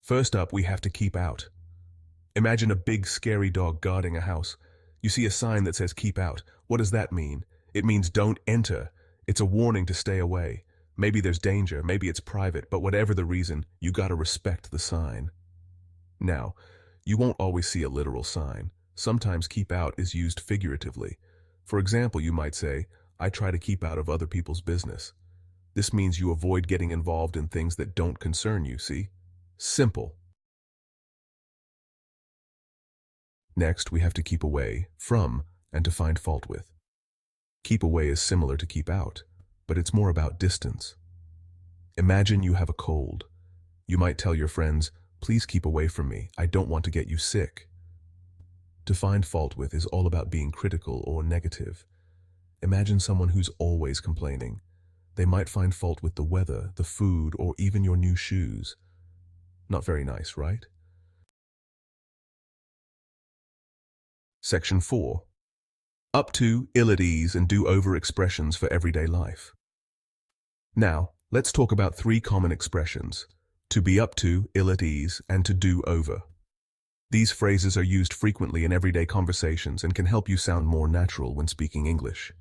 First up, we have to keep out. Imagine a big, scary dog guarding a house. You see a sign that says keep out. What does that mean? It means don't enter. It's a warning to stay away. Maybe there's danger, maybe it's private, but whatever the reason, you gotta respect the sign. Now, you won't always see a literal sign. Sometimes keep out is used figuratively. For example, you might say, I try to keep out of other people's business. This means you avoid getting involved in things that don't concern you, see? Simple. Next, we have to keep away from and to find fault with. Keep away is similar to keep out, but it's more about distance. Imagine you have a cold. You might tell your friends, please keep away from me. I don't want to get you sick. To find fault with is all about being critical or negative. Imagine someone who's always complaining. They might find fault with the weather, the food, or even your new shoes. Not very nice, right? Section 4. Up to, ill at ease, and do-over expressions for everyday life. Now, let's talk about 3 common expressions: to be up to, ill at ease, and to do over. These phrases are used frequently in everyday conversations and can help you sound more natural when speaking English.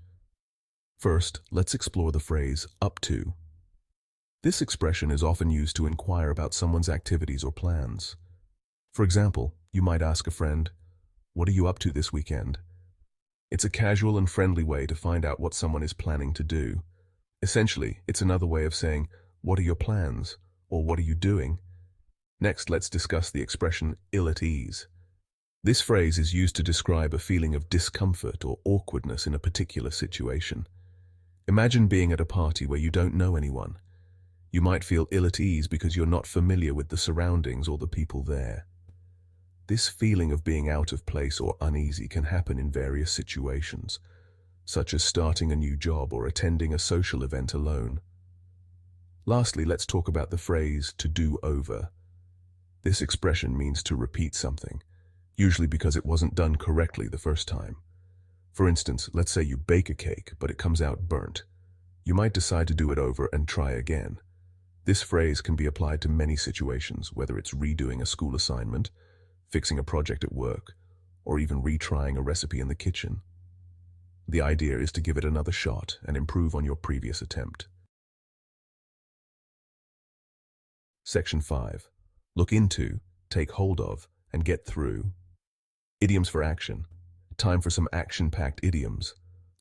First, let's explore the phrase up to. This expression is often used to inquire about someone's activities or plans. For example, you might ask a friend, "What are you up to this weekend?" It's a casual and friendly way to find out what someone is planning to do. Essentially, it's another way of saying, "What are your plans?" or "What are you doing?" Next, let's discuss the expression ill at ease. This phrase is used to describe a feeling of discomfort or awkwardness in a particular situation. Imagine being at a party where you don't know anyone. You might feel ill at ease because you're not familiar with the surroundings or the people there. This feeling of being out of place or uneasy can happen in various situations, such as starting a new job or attending a social event alone. Lastly, let's talk about the phrase to do over. This expression means to repeat something, usually because it wasn't done correctly the first time. For instance, let's say you bake a cake, but it comes out burnt. You might decide to do it over and try again. This phrase can be applied to many situations, whether it's redoing a school assignment, fixing a project at work, or even retrying a recipe in the kitchen. The idea is to give it another shot and improve on your previous attempt. Section 5. Look into, take hold of, and get through. Idioms for action. Time for some action-packed idioms.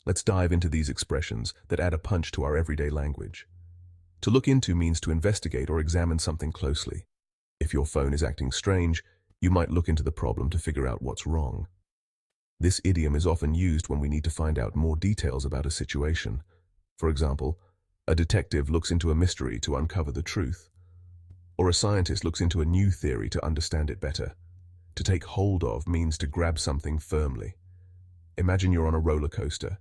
Let's dive into these expressions that add a punch to our everyday language. To look into means to investigate or examine something closely. If your phone is acting strange, you might look into the problem to figure out what's wrong. This idiom is often used when we need to find out more details about a situation. For example, a detective looks into a mystery to uncover the truth, or a scientist looks into a new theory to understand it better. To take hold of means to grab something firmly. Imagine you're on a roller coaster.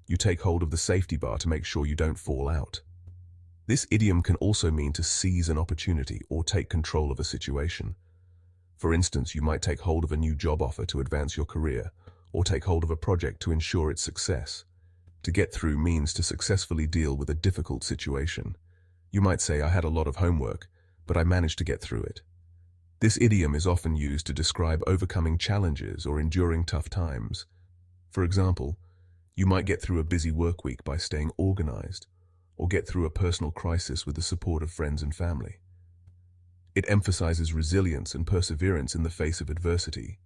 You take hold of the safety bar to make sure you don't fall out. This idiom can also mean to seize an opportunity or take control of a situation. For instance, you might take hold of a new job offer to advance your career, or take hold of a project to ensure its success. To get through means to successfully deal with a difficult situation. You might say, "I had a lot of homework, but I managed to get through it." This idiom is often used to describe overcoming challenges or enduring tough times. For example, you might get through a busy work week by staying organized, or get through a personal crisis with the support of friends and family. It emphasizes resilience and perseverance in the face of adversity.